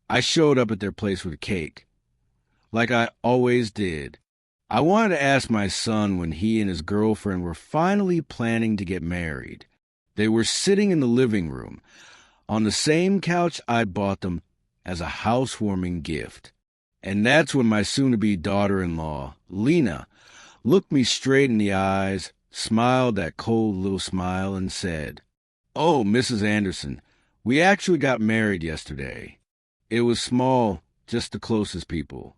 I showed up at their place with a cake, like I always did. I wanted to ask my son when he and his girlfriend were finally planning to get married. They were sitting in the living room, on the same couch I'd bought them as a housewarming gift. And that's when my soon-to-be daughter-in-law, Lena, looked me straight in the eyes, smiled that cold little smile, and said, "Oh, Mrs. Anderson, we actually got married yesterday. It was small, just the closest people."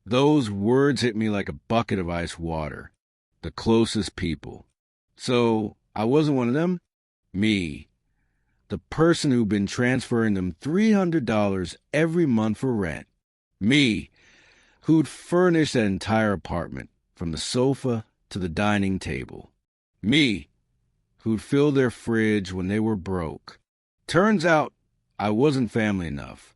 Those words hit me like a bucket of ice water. The closest people. So, I wasn't one of them? Me. The person who'd been transferring them $300 every month for rent. Me, who'd furnished that entire apartment, from the sofa to the dining table. Me, who'd filled their fridge when they were broke. Turns out, I wasn't family enough.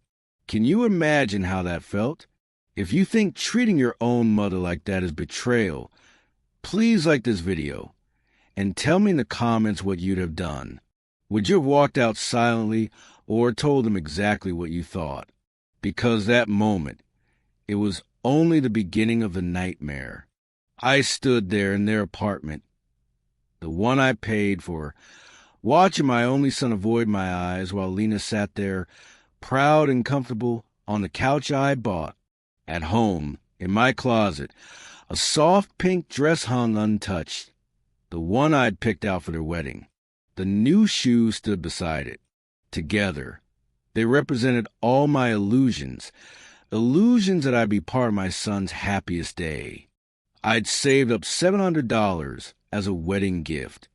Can you imagine how that felt? If you think treating your own mother like that is betrayal, please like this video, and tell me in the comments what you'd have done. Would you have walked out silently or told them exactly what you thought? Because that moment, it was only the beginning of the nightmare. I stood there in their apartment, the one I paid for, watching my only son avoid my eyes while Lena sat there, proud and comfortable, on the couch I bought. At home, in my closet, a soft pink dress hung untouched, the one I'd picked out for their wedding. The new shoes stood beside it. Together, they represented all my illusions that I'd be part of my son's happiest day. I'd saved up $700 as a wedding gift,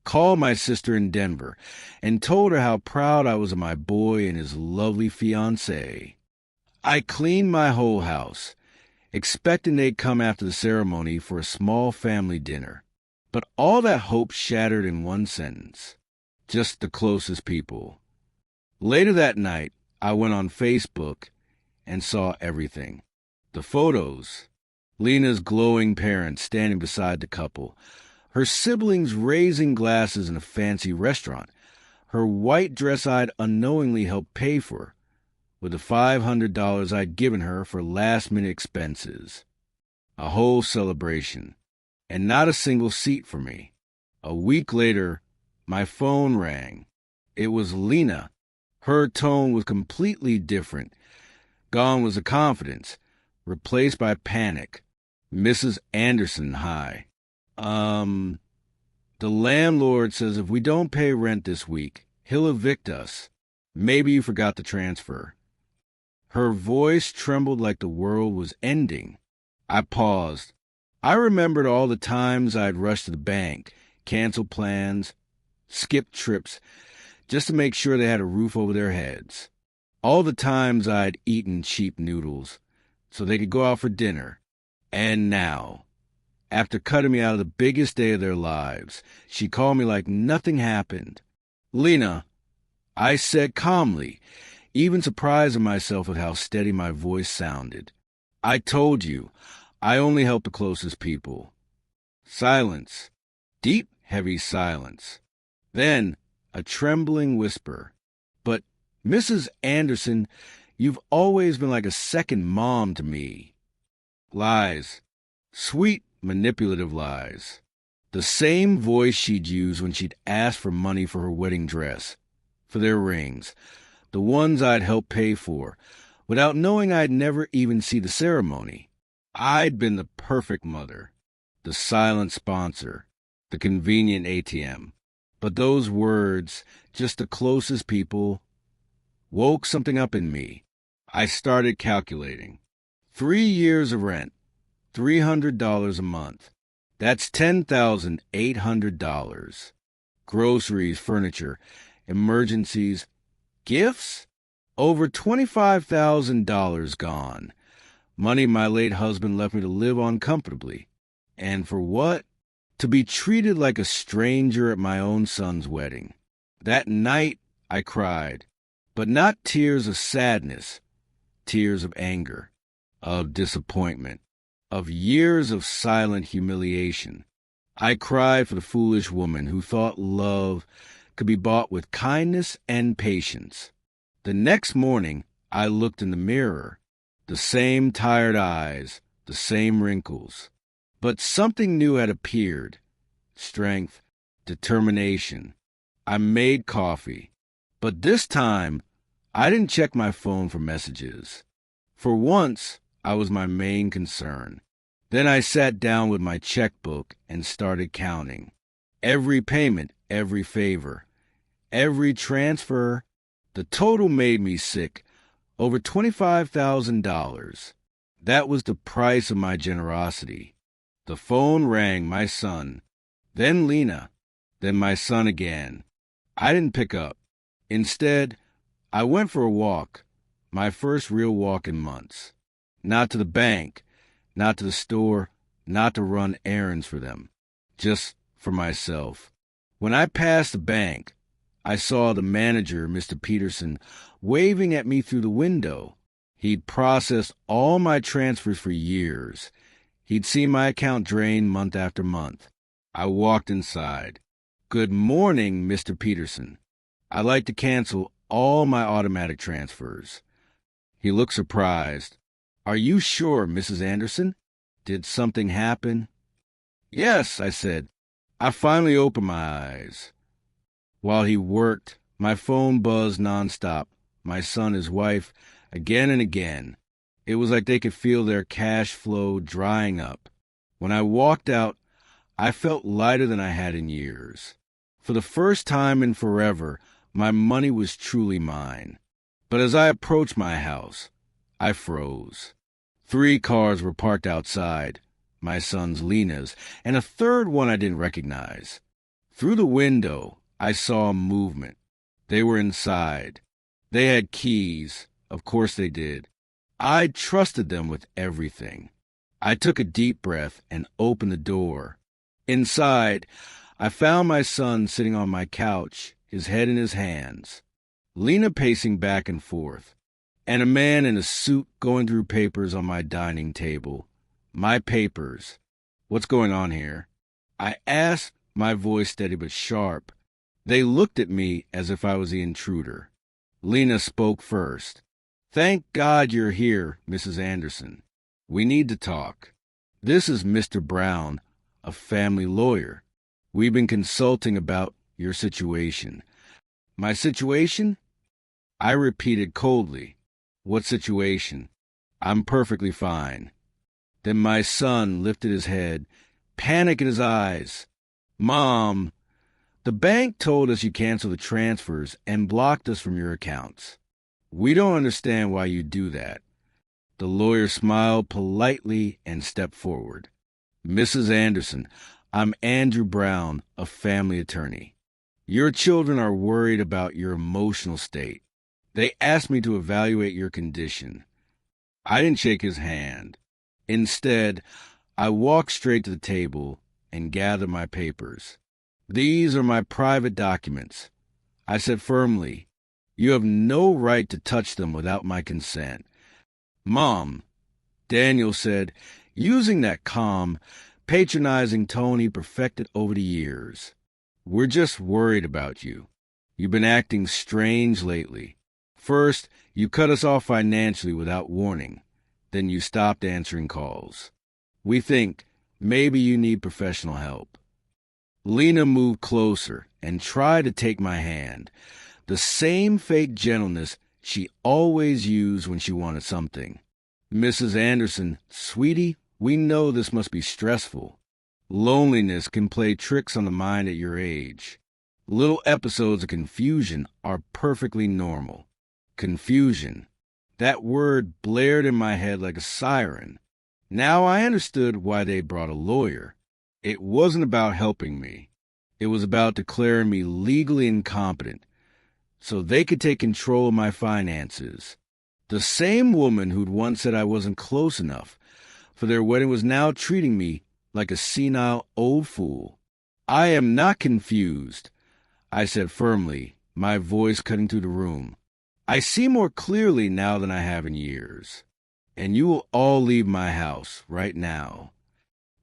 called my sister in Denver, and told her how proud I was of my boy and his lovely fiancée. I cleaned my whole house, expecting they'd come after the ceremony for a small family dinner. But all that hope shattered in one sentence. Just the closest people. Later that night, I went on Facebook and saw everything. The photos. Lena's glowing parents standing beside the couple. Her siblings raising glasses in a fancy restaurant. Her white dress I'd unknowingly helped pay for, with the $500 I'd given her for last-minute expenses. A whole celebration, and not a single seat for me. A week later, my phone rang. It was Lena. Her tone was completely different. Gone was the confidence, replaced by panic. "Mrs. Anderson, hi. The landlord says if we don't pay rent this week, he'll evict us. Maybe you forgot to transfer." Her voice trembled like the world was ending. I paused. I remembered all the times I'd rushed to the bank, canceled plans, skipped trips, just to make sure they had a roof over their heads. All the times I'd eaten cheap noodles so they could go out for dinner. And now, after cutting me out of the biggest day of their lives, she called me like nothing happened. "Lena," I said calmly, even surprising myself with how steady my voice sounded. "I told you, I only help the closest people." Silence. Deep, heavy silence. Then, a trembling whisper. "But, Mrs. Anderson, you've always been like a second mom to me." Lies. Sweet, manipulative lies. The same voice she'd used when she'd asked for money for her wedding dress, for their rings, the ones I'd helped pay for, without knowing I'd never even see the ceremony. I'd been the perfect mother, the silent sponsor, the convenient ATM. But those words, just the closest people, woke something up in me. I started calculating. 3 years of rent, $300 a month. That's $10,800. Groceries, furniture, emergencies, gifts? Over $25,000 gone. Money my late husband left me to live on comfortably. And for what? To be treated like a stranger at my own son's wedding. That night, I cried. But not tears of sadness. Tears of anger. Of disappointment. Of years of silent humiliation. I cried for the foolish woman who thought love could be bought with kindness and patience. The next morning, I looked in the mirror. The same tired eyes, the same wrinkles. But something new had appeared. Strength, determination. I made coffee. But this time, I didn't check my phone for messages. For once, I was my main concern. Then I sat down with my checkbook and started counting. Every payment, every favor, every transfer. The total made me sick. Over $25,000. That was the price of my generosity. The phone rang, my son. Then Lena. Then my son again. I didn't pick up. Instead, I went for a walk. My first real walk in months. Not to the bank, not to the store, not to run errands for them. Just for myself. When I passed the bank, I saw the manager, Mr. Peterson, waving at me through the window. He'd processed all my transfers for years. He'd seen my account drain month after month. I walked inside. "Good morning, Mr. Peterson. I'd like to cancel all my automatic transfers." He looked surprised. "Are you sure, Mrs. Anderson? Did something happen?" "Yes," I said. I finally opened my eyes. While he worked, my phone buzzed nonstop. My son, his wife, again and again. It was like they could feel their cash flow drying up. When I walked out, I felt lighter than I had in years. For the first time in forever, my money was truly mine. But as I approached my house, I froze. 3 cars were parked outside, my son's Lena's, and a third one I didn't recognize. Through the window, I saw movement. They were inside. They had keys. Of course they did. I trusted them with everything. I took a deep breath and opened the door. Inside, I found my son sitting on my couch, his head in his hands, Lena pacing back and forth, and a man in a suit going through papers on my dining table. My papers. "What's going on here?" I asked, my voice steady but sharp. They looked at me as if I was the intruder. Lena spoke first. "Thank God you're here, Mrs. Anderson. We need to talk. This is Mr. Brown, a family lawyer. We've been consulting about your situation." "My situation?" I repeated coldly. "What situation? I'm perfectly fine." Then my son lifted his head, panic in his eyes. "Mom, the bank told us you canceled the transfers and blocked us from your accounts. We don't understand why you do that." The lawyer smiled politely and stepped forward. "Mrs. Anderson, I'm Andrew Brown, a family attorney. Your children are worried about your emotional state. They asked me to evaluate your condition." I didn't shake his hand. Instead, I walked straight to the table and gathered my papers. "These are my private documents." I said firmly, "You have no right to touch them without my consent." "Mom," Daniel said, using that calm, patronizing tone he perfected over the years, "we're just worried about you. You've been acting strange lately. First, you cut us off financially without warning. Then you stopped answering calls. We think maybe you need professional help." Lena moved closer and tried to take my hand, the same fake gentleness she always used when she wanted something. "Mrs. Anderson, sweetie, we know this must be stressful. Loneliness can play tricks on the mind at your age. Little episodes of confusion are perfectly normal." Confusion. That word blared in my head like a siren. Now I understood why they brought a lawyer. It wasn't about helping me. It was about declaring me legally incompetent so they could take control of my finances. The same woman who'd once said I wasn't close enough for their wedding was now treating me like a senile old fool. "I am not confused," I said firmly, my voice cutting through the room. "I see more clearly now than I have in years. And you will all leave my house right now."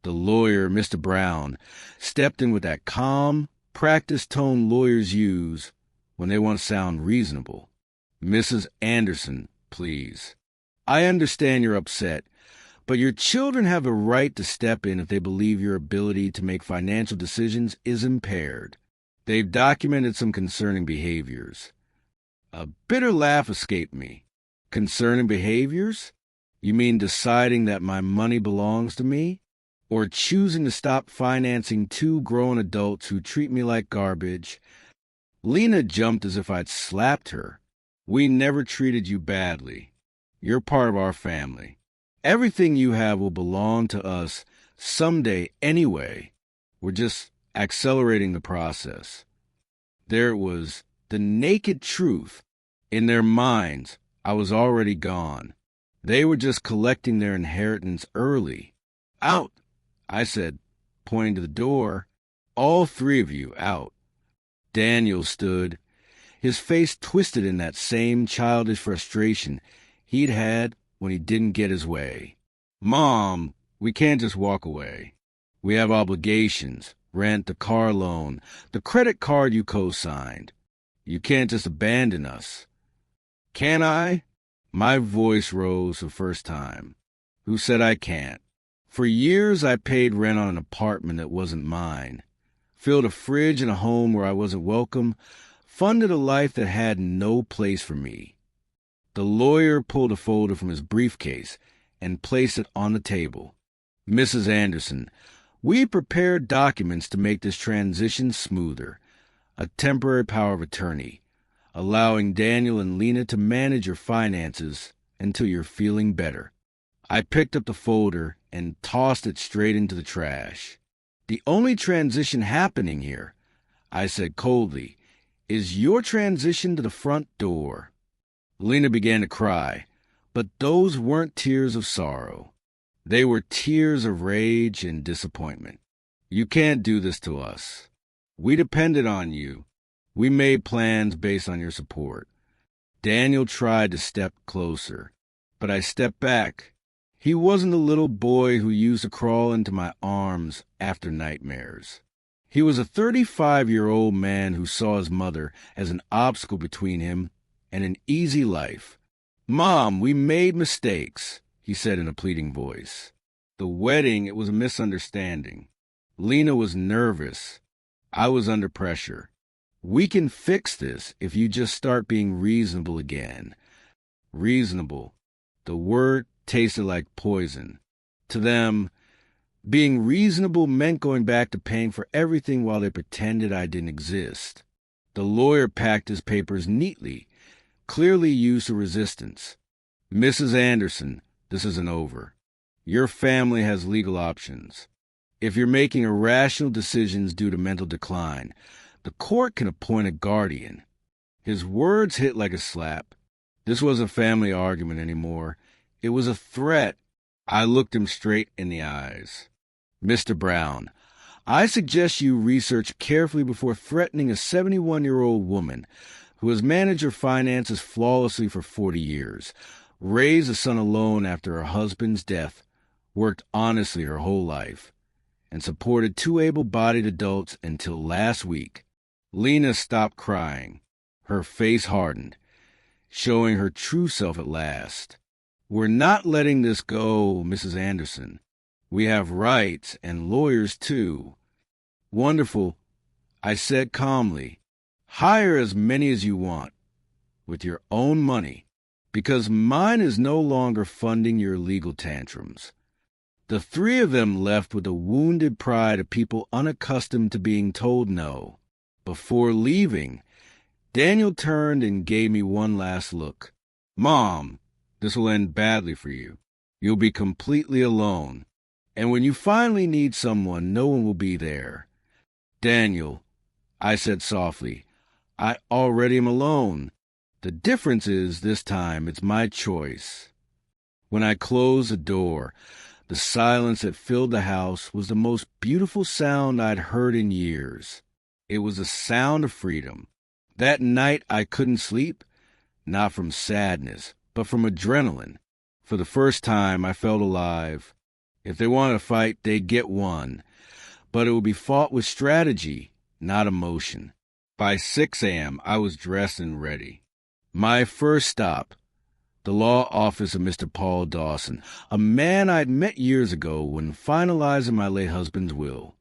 The lawyer, Mr. Brown, stepped in with that calm, practiced tone lawyers use when they want to sound reasonable. "Mrs. Anderson, please. I understand you're upset, but your children have a right to step in if they believe your ability to make financial decisions is impaired. They've documented some concerning behaviors. A bitter laugh escaped me. Concerning behaviors? You mean deciding that my money belongs to me? Or choosing to stop financing two grown adults who treat me like garbage? Lena jumped as if I'd slapped her. We never treated you badly. You're part of our family. Everything you have will belong to us someday anyway. We're just accelerating the process. There it was, the naked truth. In their minds, I was already gone. They were just collecting their inheritance early. Out, I said, pointing to the door. All three of you, out. Daniel stood, his face twisted in that same childish frustration he'd had when he didn't get his way. Mom, we can't just walk away. We have obligations, rent, the car loan, the credit card you co-signed. You can't just abandon us. Can I? My voice rose for the first time. Who said I can't? For years I paid rent on an apartment that wasn't mine, filled a fridge in a home where I wasn't welcome, funded a life that had no place for me. The lawyer pulled a folder from his briefcase and placed it on the table. Mrs. Anderson, we prepared documents to make this transition smoother, a temporary power of attorney, allowing Daniel and Lena to manage your finances until you're feeling better. I picked up the folder and tossed it straight into the trash. The only transition happening here, I said coldly, is your transition to the front door. Lena began to cry, but those weren't tears of sorrow. They were tears of rage and disappointment. You can't do this to us. We depended on you. We made plans based on your support. Daniel tried to step closer, but I stepped back. He wasn't the little boy who used to crawl into my arms after nightmares. He was a 35-year-old man who saw his mother as an obstacle between him and an easy life. Mom, we made mistakes, he said in a pleading voice. The wedding, it was a misunderstanding. Lena was nervous. I was under pressure. We can fix this if you just start being reasonable again. Reasonable. The word tasted like poison. To them, being reasonable meant going back to paying for everything while they pretended I didn't exist. The lawyer packed his papers neatly, clearly used to resistance. Mrs. Anderson, this isn't over. Your family has legal options. If you're making irrational decisions due to mental decline, the court can appoint a guardian. His words hit like a slap. This wasn't a family argument anymore. It was a threat. I looked him straight in the eyes. Mr. Brown, I suggest you research carefully before threatening a 71-year-old woman who has managed her finances flawlessly for 40 years, raised a son alone after her husband's death, worked honestly her whole life, and supported two able-bodied adults until last week. Lena stopped crying. Her face hardened, showing her true self at last. We're not letting this go, Mrs. Anderson. We have rights, and lawyers too. Wonderful, I said calmly. Hire as many as you want, with your own money, because mine is no longer funding your legal tantrums. The three of them left with the wounded pride of people unaccustomed to being told no. Before leaving, Daniel turned and gave me one last look. Mom, this will end badly for you. You'll be completely alone. And when you finally need someone, no one will be there. Daniel, I said softly, I already am alone. The difference is this time it's my choice. When I closed the door, the silence that filled the house was the most beautiful sound I'd heard in years. It was the sound of freedom. That night I couldn't sleep, not from sadness, but from adrenaline. For the first time, I felt alive. If they wanted to fight, they'd get one. But it would be fought with strategy, not emotion. By 6 a.m., I was dressed and ready. My first stop, the law office of Mr. Paul Dawson, a man I'd met years ago when finalizing my late husband's will.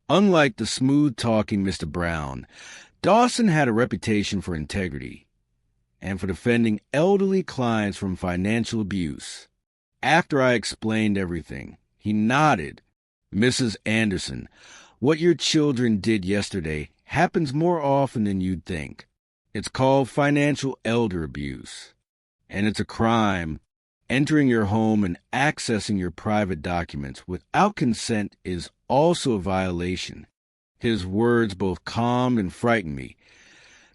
Unlike the smooth-talking Mr. Brown, Dawson had a reputation for integrity and for defending elderly clients from financial abuse. After I explained everything, he nodded. "Mrs. Anderson, what your children did yesterday happens more often than you'd think. It's called financial elder abuse, and it's a crime. Entering your home and accessing your private documents without consent is also a violation." His words both calmed and frightened me.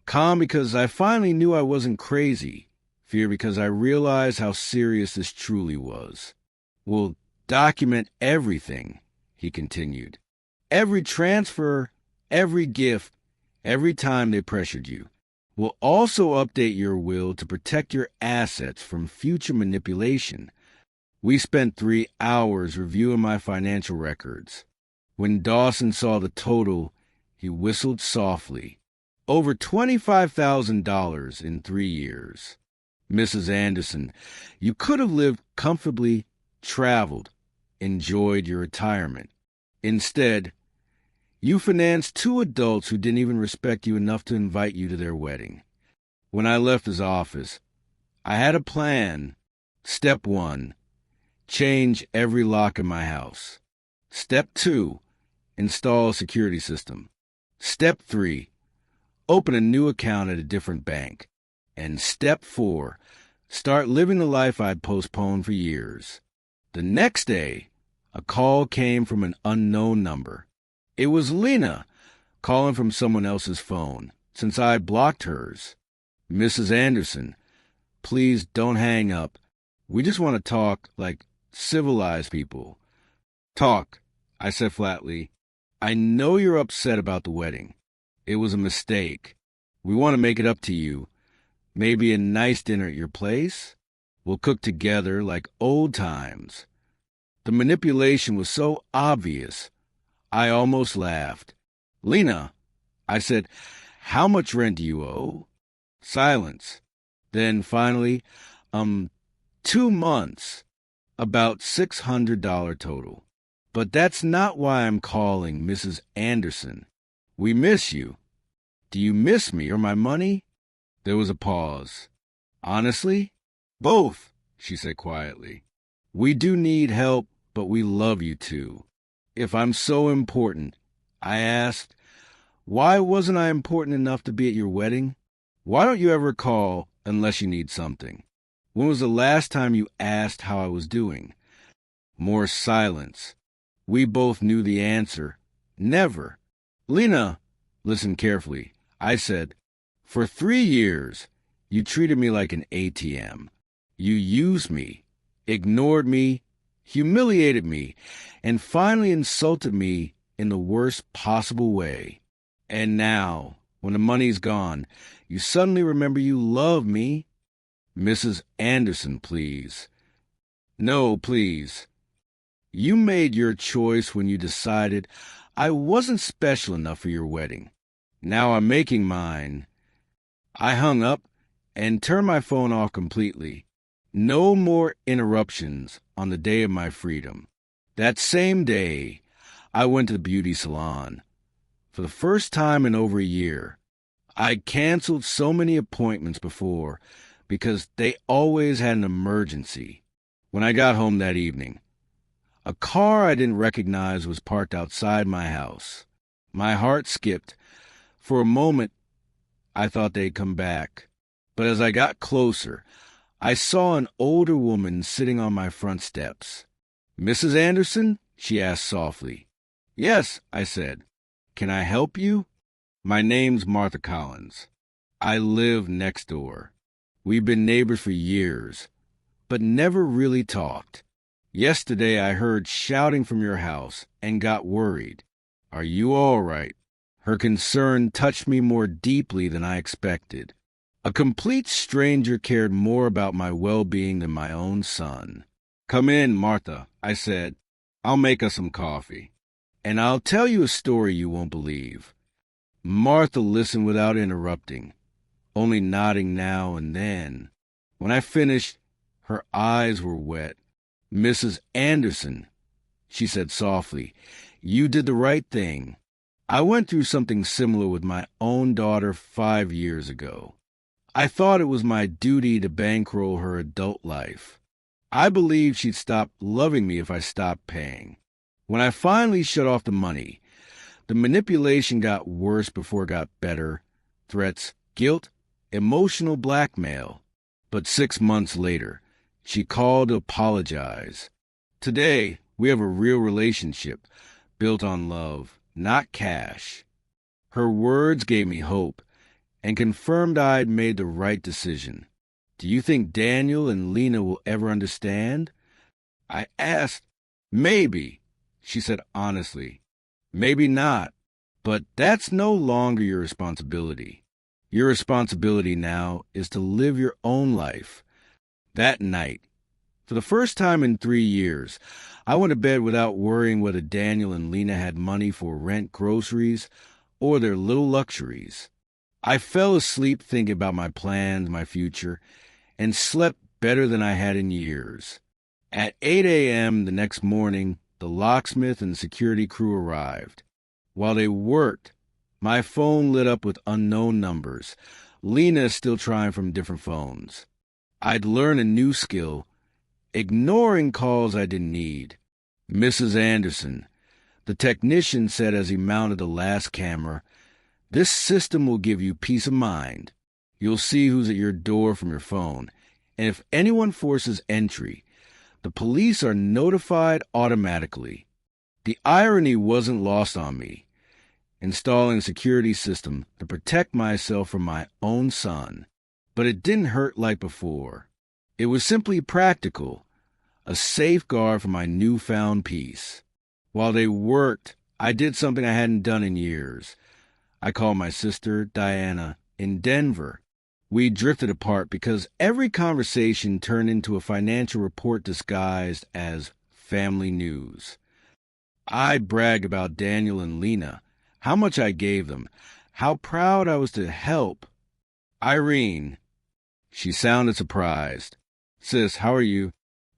Calm because I finally knew I wasn't crazy. Fear because I realized how serious this truly was. "We'll document everything," he continued. "Every transfer, every gift, every time they pressured you. We'll also update your will to protect your assets from future manipulation." We spent 3 hours reviewing my financial records. When Dawson saw the total, he whistled softly. Over $25,000 in 3 years. "Mrs. Anderson, you could have lived comfortably, traveled, enjoyed your retirement. Instead, you financed 2 adults who didn't even respect you enough to invite you to their wedding." When I left his office, I had a plan. Step 1, change every lock in my house. Step 2, install a security system. Step 3, open a new account at a different bank. And Step 4, start living the life I'd postponed for years. The next day, a call came from an unknown number. It was Lena, calling from someone else's phone, since I blocked hers. "Mrs. Anderson, please don't hang up. We just want to talk like civilized people." "Talk," I said flatly. "I know you're upset about the wedding. It was a mistake. We want to make it up to you. Maybe a nice dinner at your place? We'll cook together like old times." The manipulation was so obvious, I almost laughed. "Lena," I said, "how much rent do you owe?" Silence. Then finally, 2 months. About $600 total. "But that's not why I'm calling, Mrs. Anderson. We miss you." "Do you miss me or my money?" There was a pause. "Honestly, both," she said quietly. "We do need help, but we love you too." "If I'm so important," I asked, "why wasn't I important enough to be at your wedding? Why don't you ever call unless you need something? When was the last time you asked how I was doing?" More silence. We both knew the answer. Never. "Lena, listen carefully," I said. "For 3 years, you treated me like an ATM. You used me, ignored me, humiliated me, and finally insulted me in the worst possible way. And now, when the money's gone, you suddenly remember you love me." "Mrs. Anderson, please." "No, please. You made your choice when you decided I wasn't special enough for your wedding. Now I'm making mine." I hung up and turned my phone off completely. No more interruptions on the day of my freedom. That same day, I went to the beauty salon. For the first time in over a year, I'd canceled so many appointments before because they always had an emergency. When I got home that evening, a car I didn't recognize was parked outside my house. My heart skipped. For a moment, I thought they'd come back. But as I got closer, I saw an older woman sitting on my front steps. "Mrs. Anderson?" she asked softly. "Yes," I said. "Can I help you?" "My name's Martha Collins. I live next door. We've been neighbors for years, but never really talked. Yesterday I heard shouting from your house and got worried. Are you all right?" Her concern touched me more deeply than I expected. A complete stranger cared more about my well-being than my own son. "Come in, Martha," I said. "I'll make us some coffee. And I'll tell you a story you won't believe." Martha listened without interrupting, only nodding now and then. When I finished, Her eyes were wet. "Mrs. Anderson," she said softly, "you did the right thing. I went through something similar with my own daughter 5 years ago. I thought it was my duty to bankroll her adult life. I believed she'd stop loving me if I stopped paying. When I finally shut off the money, the manipulation got worse before it got better. Threats, guilt, emotional blackmail. But 6 months later, she called to apologize. Today, we have a real relationship built on love, not cash." Her words gave me hope and confirmed I'd made the right decision. "Do you think Daniel and Lena will ever understand?" I asked. "Maybe," she said honestly. "Maybe not. But that's no longer your responsibility. Your responsibility now is to live your own life." That night, for the first time in 3 years, I went to bed without worrying whether Daniel and Lena had money for rent, groceries, or their little luxuries. I fell asleep thinking about my plans, my future, and slept better than I had in years. At 8 a.m. the next morning, the locksmith and security crew arrived. While they worked, my phone lit up with unknown numbers. Lena still trying from different phones. I'd learned a new skill, ignoring calls I didn't need. "Mrs. Anderson," the technician said as he mounted the last camera, "this system will give you peace of mind. You'll see who's at your door from your phone, and if anyone forces entry, the police are notified automatically." The irony wasn't lost on me. Installing a security system to protect myself from my own son. But it didn't hurt like before. It was simply practical, a safeguard for my newfound peace. While they worked, I did something I hadn't done in years. I called my sister, Diana, in Denver. We drifted apart because every conversation turned into a financial report disguised as family news. I bragged about Daniel and Lena, how much I gave them, how proud I was to help. "Irene," she sounded surprised. "Sis, how are you?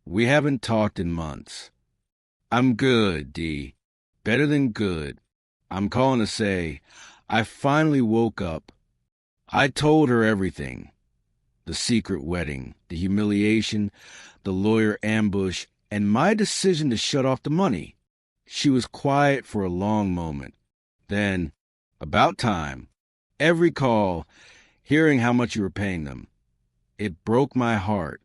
We haven't talked in months." "I'm good, Dee. Better than good. I'm calling to say I finally woke up." I told her everything. The secret wedding, the humiliation, the lawyer ambush, and my decision to shut off the money. She was quiet for a long moment. Then, "About time." Every call, hearing how much you were paying them. It broke my heart,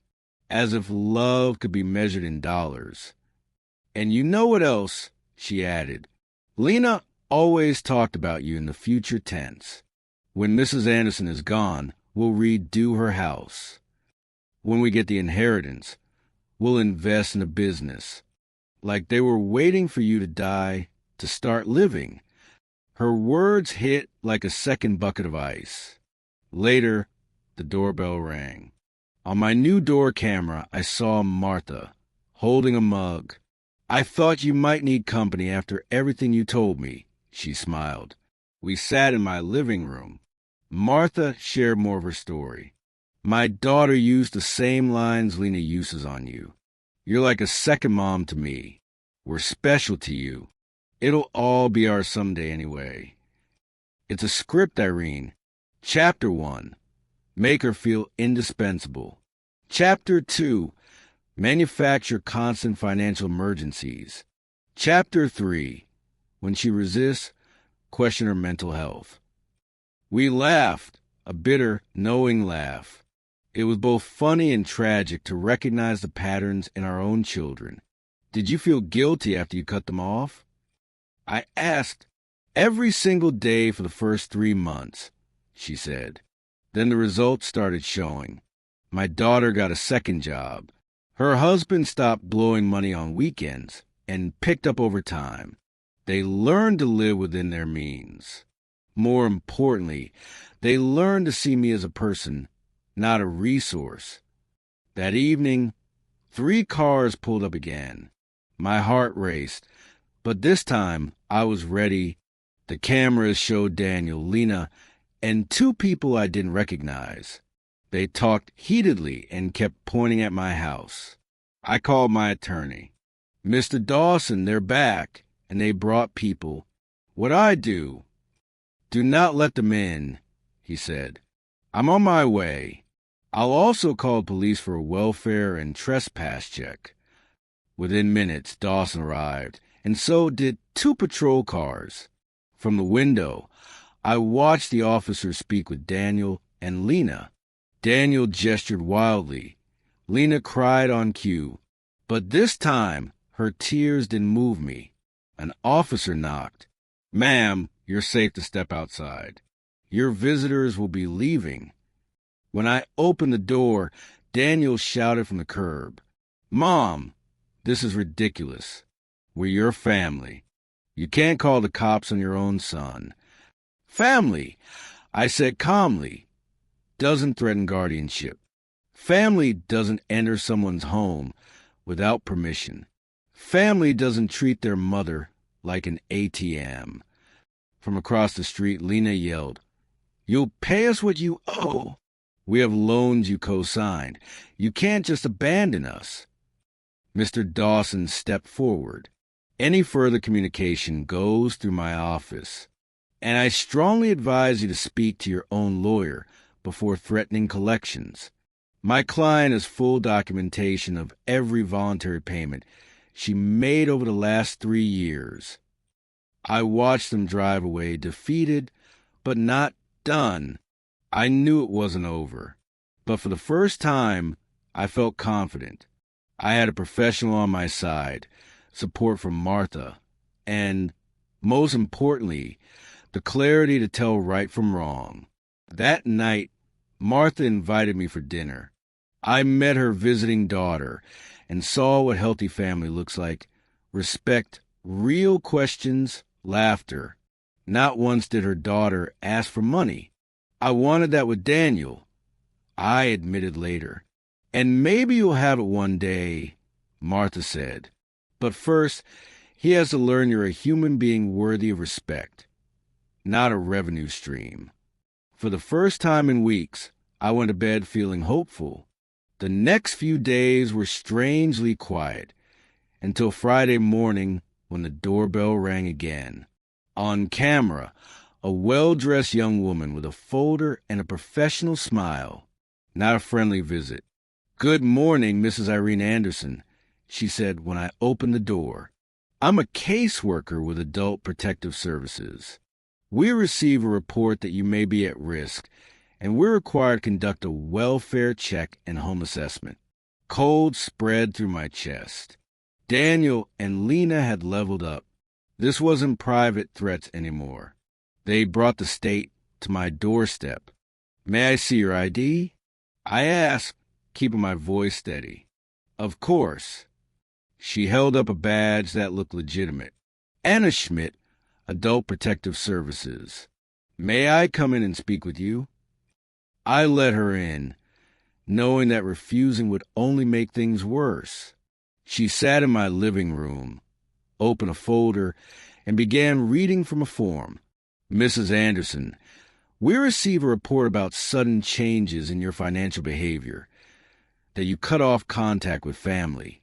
as if love could be measured in dollars. "And you know what else?" she added. "Lena always talked about you in the future tense. When Mrs. Anderson is gone, we'll redo her house. When we get the inheritance, we'll invest in a business. Like they were waiting for you to die to start living." Her words hit like a second bucket of ice. Later, the doorbell rang. On my new door camera, I saw Martha, holding a mug. "I thought you might need company after everything you told me," she smiled. We sat in my living room. Martha shared more of her story. "My daughter used the same lines Lena uses on you. You're like a second mom to me. We're special to you. It'll all be ours someday anyway." It's a script, Irene. Chapter 1, make her feel indispensable. Chapter 2, manufacture constant financial emergencies. Chapter 3, when she resists, question her mental health. We laughed, a bitter, knowing laugh. It was both funny and tragic to recognize the patterns in our own children. "Did you feel guilty after you cut them off?" I asked. "Every single day for the first 3 months," she said. Then the results started showing. My daughter got a second job. Her husband stopped blowing money on weekends and picked up overtime. They learned to live within their means. More importantly, they learned to see me as a person, not a resource. That evening, 3 cars pulled up again. My heart raced, but this time I was ready. The cameras showed Daniel, Lena, and 2 people I didn't recognize. They talked heatedly and kept pointing at my house. I called my attorney. Mr. Dawson, they're back, and they brought people. What'd I do? Do not let them in, he said. I'm on my way. I'll also call police for a welfare and trespass check. Within minutes, Dawson arrived, and so did 2 patrol cars. From the window, I watched the officers speak with Daniel and Lena. Daniel gestured wildly. Lena cried on cue. But this time, her tears didn't move me. An officer knocked. Ma'am, you're safe to step outside. Your visitors will be leaving. When I opened the door, Daniel shouted from the curb, Mom, this is ridiculous. We're your family. You can't call the cops on your own son. Family, I said calmly, doesn't threaten guardianship. Family doesn't enter someone's home without permission. Family doesn't treat their mother like an ATM. From across the street, Lena yelled, You'll pay us what you owe. We have loans you co-signed. You can't just abandon us. Mr. Dawson stepped forward. Any further communication goes through my office, and I strongly advise you to speak to your own lawyer before threatening collections. My client has full documentation of every voluntary payment she made over the last 3 years. I watched them drive away, defeated, but not done. I knew it wasn't over, but for the first time, I felt confident. I had a professional on my side, support from Martha, and, most importantly, the clarity to tell right from wrong. That night, Martha invited me for dinner. I met her visiting daughter and saw what healthy family looks like. Respect, real questions, laughter. Not once did her daughter ask for money. I wanted that with Daniel, I admitted later. And maybe you'll have it one day, Martha said. But first, he has to learn you're a human being worthy of respect, not a revenue stream. For the first time in weeks, I went to bed feeling hopeful. The next few days were strangely quiet, until Friday morning when the doorbell rang again. On camera, a well-dressed young woman with a folder and a professional smile. Not a friendly visit. Good morning, Mrs. Irene Anderson, she said when I opened the door. I'm a caseworker with Adult Protective Services. We receive a report that you may be at risk, and we're required to conduct a welfare check and home assessment. Cold spread through my chest. Daniel and Lena had leveled up. This wasn't private threats anymore. They brought the state to my doorstep. May I see your ID? I asked, keeping my voice steady. Of course. She held up a badge that looked legitimate. Anna Schmidt, Adult Protective Services. May I come in and speak with you? I let her in, knowing that refusing would only make things worse. She sat in my living room, opened a folder, and began reading from a form. Mrs. Anderson, we receive a report about sudden changes in your financial behavior, that you cut off contact with family,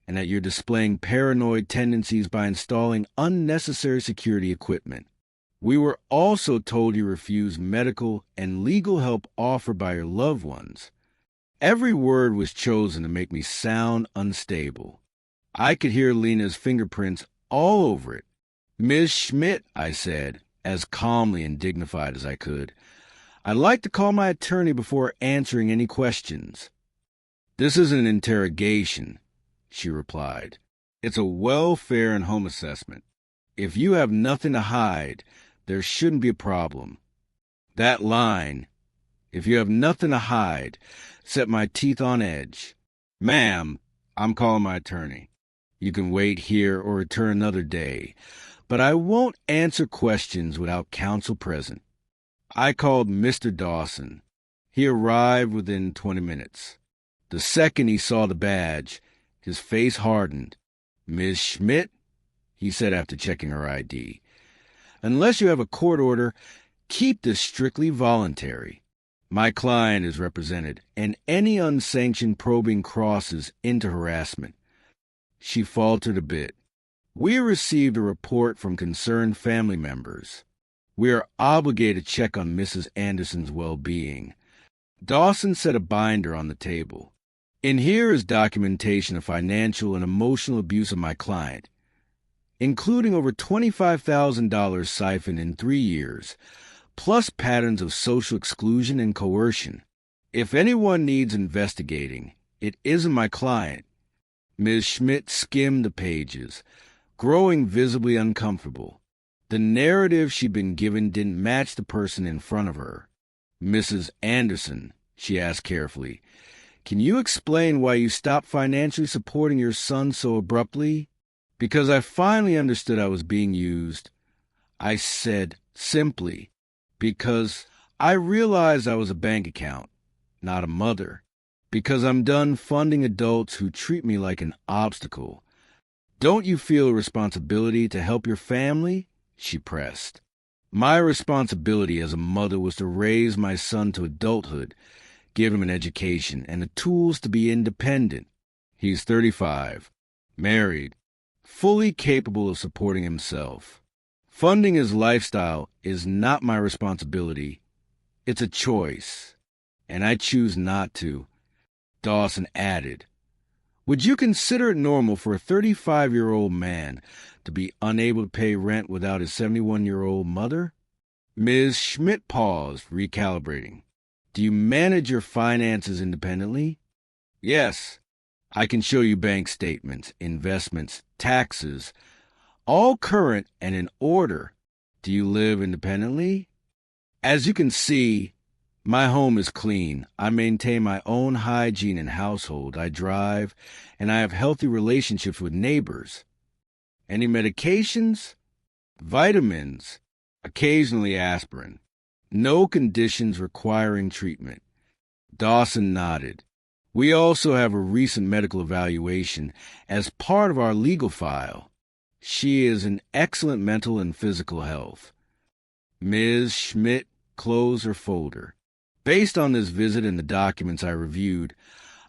and that you're displaying paranoid tendencies by installing unnecessary security equipment. We were also told you refused medical and legal help offered by your loved ones. Every word was chosen to make me sound unstable. I could hear Lena's fingerprints all over it. Ms. Schmidt, I said, as calmly and dignified as I could. I'd like to call my attorney before answering any questions. This isn't an interrogation, she replied. It's a welfare and home assessment. If you have nothing to hide, there shouldn't be a problem. That line, if you have nothing to hide, set my teeth on edge. Ma'am, I'm calling my attorney. You can wait here or return another day, but I won't answer questions without counsel present. I called Mr. Dawson. He arrived within 20 minutes. The second he saw the badge, his face hardened. Ms. Schmidt, he said after checking her ID, unless you have a court order, keep this strictly voluntary. My client is represented, and any unsanctioned probing crosses into harassment. She faltered a bit. We received a report from concerned family members. We are obligated to check on Mrs. Anderson's well-being. Dawson set a binder on the table. In here is documentation of financial and emotional abuse of my client, including over $25,000 siphoned in 3 years, plus patterns of social exclusion and coercion. If anyone needs investigating, it isn't my client. Ms. Schmidt skimmed the pages, growing visibly uncomfortable. The narrative she'd been given didn't match the person in front of her. Mrs. Anderson, she asked carefully, can you explain why you stopped financially supporting your son so abruptly? Because I finally understood I was being used. I said simply, because I realized I was a bank account, not a mother. Because I'm done funding adults who treat me like an obstacle. Don't you feel a responsibility to help your family? She pressed. My responsibility as a mother was to raise my son to adulthood, give him an education and the tools to be independent. He's 35, married, fully capable of supporting himself. Funding his lifestyle is not my responsibility. It's a choice, and I choose not to. Dawson added, would you consider it normal for a 35-year-old man to be unable to pay rent without his 71-year-old mother? Ms. Schmidt paused, recalibrating. Do you manage your finances independently? Yes. I can show you bank statements, investments, taxes, all current and in order. Do you live independently? As you can see, my home is clean. I maintain my own hygiene and household. I drive, and I have healthy relationships with neighbors. Any medications? Vitamins, occasionally aspirin. No conditions requiring treatment. Dawson nodded. We also have a recent medical evaluation as part of our legal file. She is in excellent mental and physical health. Ms. Schmidt closed her folder. Based on this visit and the documents I reviewed,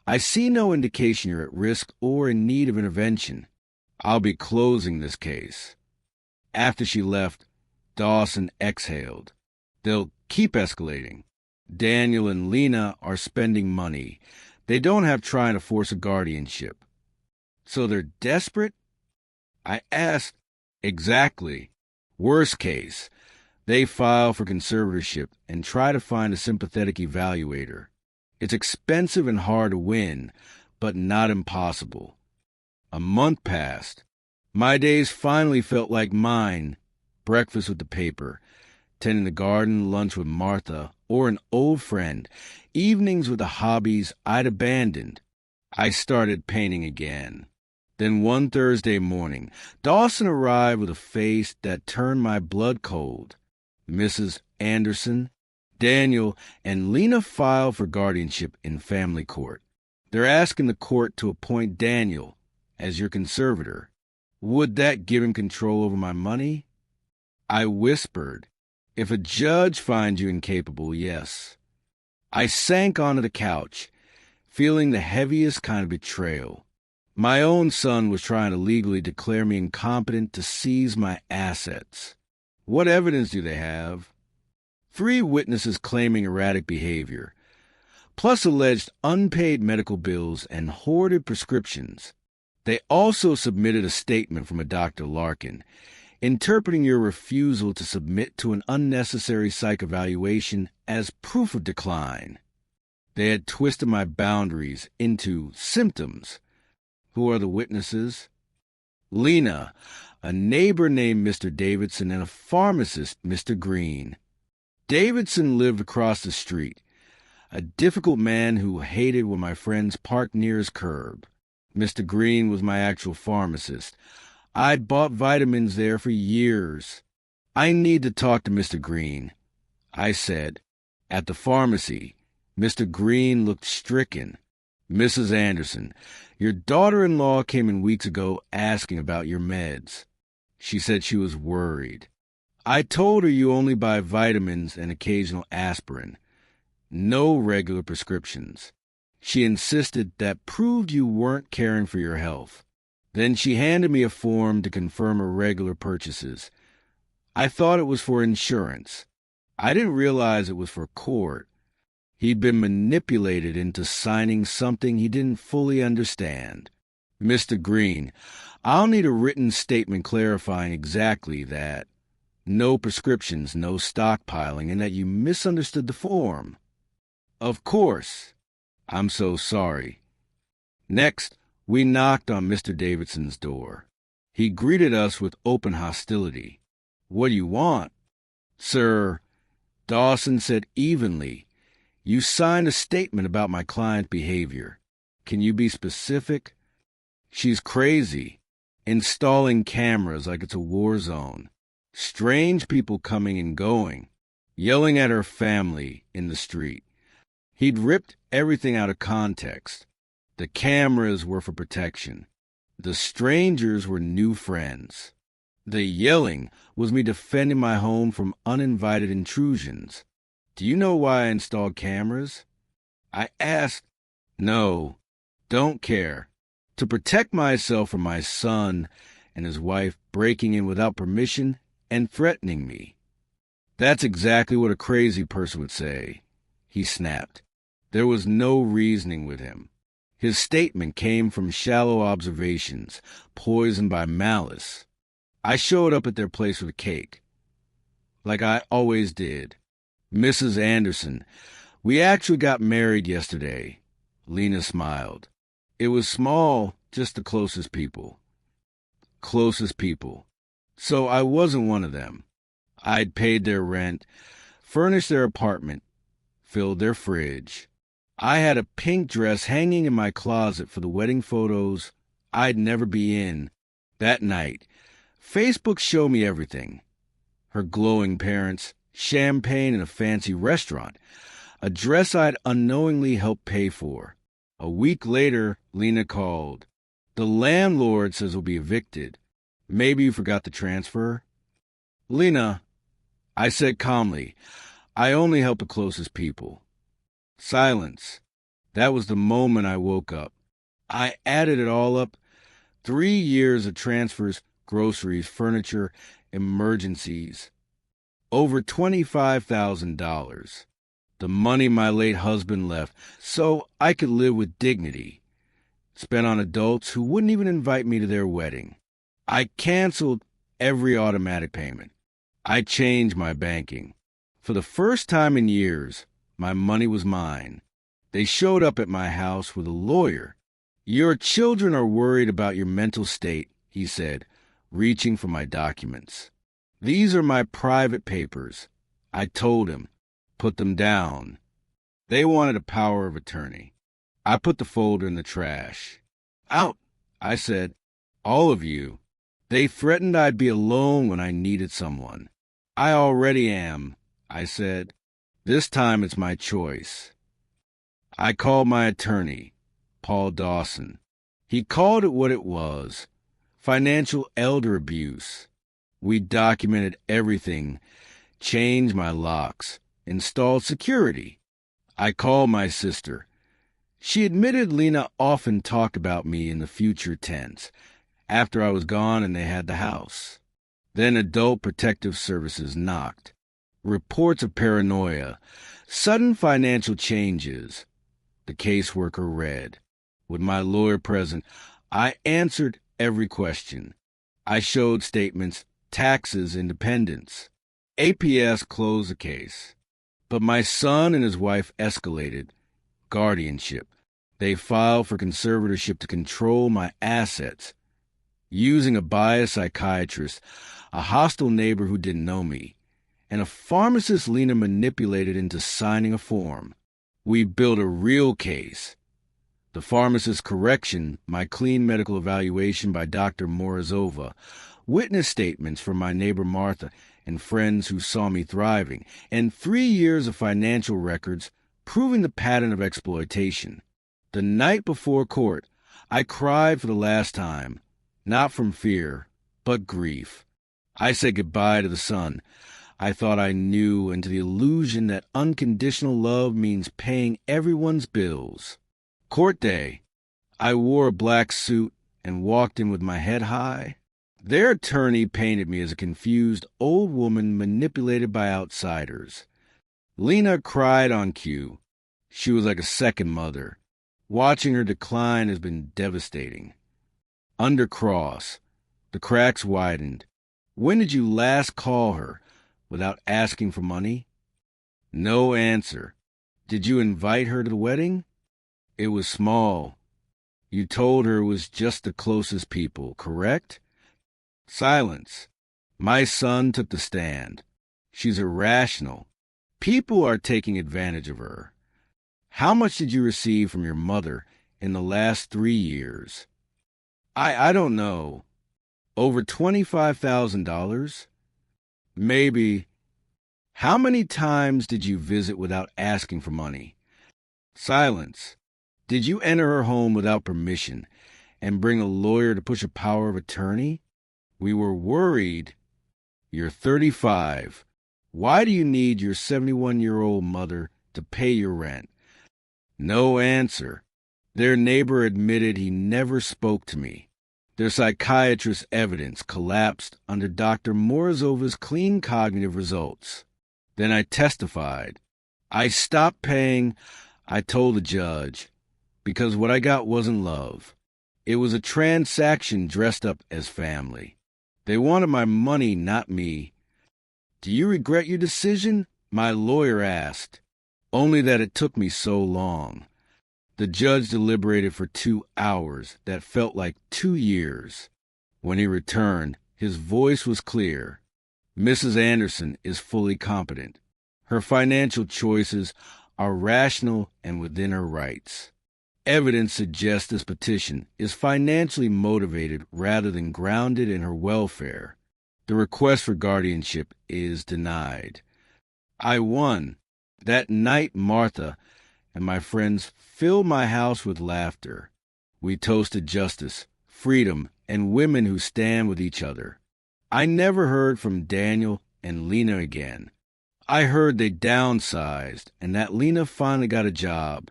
I see no indication you're at risk or in need of intervention. I'll be closing this case. After she left, Dawson exhaled. They'll keep escalating. Daniel and Lena are spending money. They don't have trying to force a guardianship. So they're desperate? I asked. Exactly. Worst case, they file for conservatorship and try to find a sympathetic evaluator. It's expensive and hard to win, but not impossible. A month passed. My days finally felt like mine. Breakfast with the paper, tending the garden, lunch with Martha, or an old friend, evenings with the hobbies I'd abandoned. I started painting again. Then one Thursday morning, Dawson arrived with a face that turned my blood cold. Mrs. Anderson, Daniel, and Lena filed for guardianship in family court. They're asking the court to appoint Daniel as your conservator. Would that give him control over my money? I whispered, if a judge finds you incapable, yes. I sank onto the couch, feeling the heaviest kind of betrayal. My own son was trying to legally declare me incompetent to seize my assets. What evidence do they have? 3 witnesses claiming erratic behavior, plus alleged unpaid medical bills and hoarded prescriptions. They also submitted a statement from a Dr. Larkin, interpreting your refusal to submit to an unnecessary psych evaluation as proof of decline. They had twisted my boundaries into symptoms. Who are the witnesses? Lena, a neighbor named Mr. Davidson, and a pharmacist, Mr. Green. Davidson lived across the street, a difficult man who hated when my friends parked near his curb. Mr. Green was my actual pharmacist. I'd bought vitamins there for years. I need to talk to Mr. Green, I said. At the pharmacy, Mr. Green looked stricken. Mrs. Anderson, your daughter-in-law came in weeks ago asking about your meds. She said she was worried. I told her you only buy vitamins and occasional aspirin. No regular prescriptions. She insisted that proved you weren't caring for your health. Then she handed me a form to confirm her regular purchases. I thought it was for insurance. I didn't realize it was for court. He'd been manipulated into signing something he didn't fully understand. Mr. Green, I'll need a written statement clarifying exactly that. No prescriptions, no stockpiling, and that you misunderstood the form. Of course. I'm so sorry. Next, we knocked on Mr. Davidson's door. He greeted us with open hostility. What do you want? Sir, Dawson said evenly, you signed a statement about my client's behavior. Can you be specific? She's crazy, installing cameras like it's a war zone. Strange people coming and going, yelling at her family in the street. He'd ripped everything out of context. The cameras were for protection. The strangers were new friends. The yelling was me defending my home from uninvited intrusions. Do you know why I installed cameras? I asked. No, don't care. To protect myself from my son and his wife breaking in without permission and threatening me. That's exactly what a crazy person would say, he snapped. There was no reasoning with him. His statement came from shallow observations, poisoned by malice. I showed up at their place with a cake, like I always did. Mrs. Anderson, we actually got married yesterday. Lena smiled. It was small, just the closest people. Closest people. So I wasn't one of them. I'd paid their rent, furnished their apartment, filled their fridge. I had a pink dress hanging in my closet for the wedding photos I'd never be in. That night, Facebook showed me everything. Her glowing parents, champagne in a fancy restaurant, a dress I'd unknowingly helped pay for. A week later, Lena called. The landlord says we'll be evicted. Maybe you forgot to transfer? Lena, I said calmly, I only help the closest people. Silence. That was the moment I woke up. I added it all up. 3 years of transfers, groceries, furniture, emergencies. Over $25,000. The money my late husband left so I could live with dignity. Spent on adults who wouldn't even invite me to their wedding. I canceled every automatic payment. I changed my banking. For the first time in years, my money was mine. They showed up at my house with a lawyer. Your children are worried about your mental state, he said, reaching for my documents. These are my private papers. I told him, put them down. They wanted a power of attorney. I put the folder in the trash. Out, I said, all of you. They threatened I'd be alone when I needed someone. I already am, I said. This time it's my choice. I called my attorney, Paul Dawson. He called it what it was, financial elder abuse. We documented everything, changed my locks, installed security. I called my sister. She admitted Lena often talked about me in the future tense, after I was gone and they had the house. Then Adult Protective Services knocked. Reports of paranoia, sudden financial changes. The caseworker read. With my lawyer present, I answered every question. I showed statements, taxes, independence. APS closed the case. But my son and his wife escalated. Guardianship. They filed for conservatorship to control my assets. Using a biased psychiatrist, a hostile neighbor who didn't know me, and a pharmacist Lena manipulated into signing a form. We built a real case. The pharmacist's correction, my clean medical evaluation by Dr. Morozova, witness statements from my neighbor Martha and friends who saw me thriving, and 3 years of financial records proving the pattern of exploitation. The night before court, I cried for the last time, not from fear, but grief. I said goodbye to the son. I thought I knew, into the illusion that unconditional love means paying everyone's bills. Court day. I wore a black suit and walked in with my head high. Their attorney painted me as a confused old woman manipulated by outsiders. Lena cried on cue. She was like a second mother. Watching her decline has been devastating. Under cross. The cracks widened. When did you last call her without asking for money? No answer. Did you invite her to the wedding? It was small. You told her it was just the closest people, correct? Silence. My son took the stand. She's irrational. People are taking advantage of her. How much did you receive from your mother in the last 3 years? I don't know. Over $25,000? Maybe. How many times did you visit without asking for money? Silence. Did you enter her home without permission and bring a lawyer to push a power of attorney? We were worried. You're 35. Why do you need your 71-year-old mother to pay your rent? No answer. Their neighbor admitted he never spoke to me. Their psychiatrist's evidence collapsed under Dr. Morozova's clean cognitive results. Then I testified. I stopped paying, I told the judge, because what I got wasn't love. It was a transaction dressed up as family. They wanted my money, not me. Do you regret your decision? My lawyer asked. Only that it took me so long. The judge deliberated for 2 hours that felt like 2 years. When he returned, his voice was clear. Mrs. Anderson is fully competent. Her financial choices are rational and within her rights. Evidence suggests this petition is financially motivated rather than grounded in her welfare. The request for guardianship is denied. I won. That night, Martha and my friends filled my house with laughter. We toasted justice, freedom, and women who stand with each other. I never heard from Daniel and Lena again. I heard they downsized and that Lena finally got a job.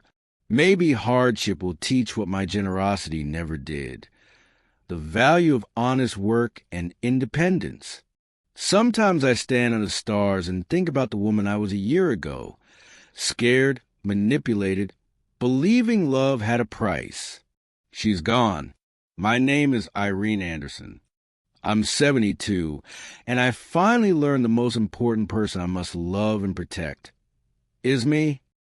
Maybe hardship will teach what my generosity never did. The value of honest work and independence. Sometimes I stand under the stars and think about the woman I was a year ago. Scared, manipulated, believing love had a price. She's gone. My name is Irene Anderson. I'm 72, and I finally learned the most important person I must love and protect is me.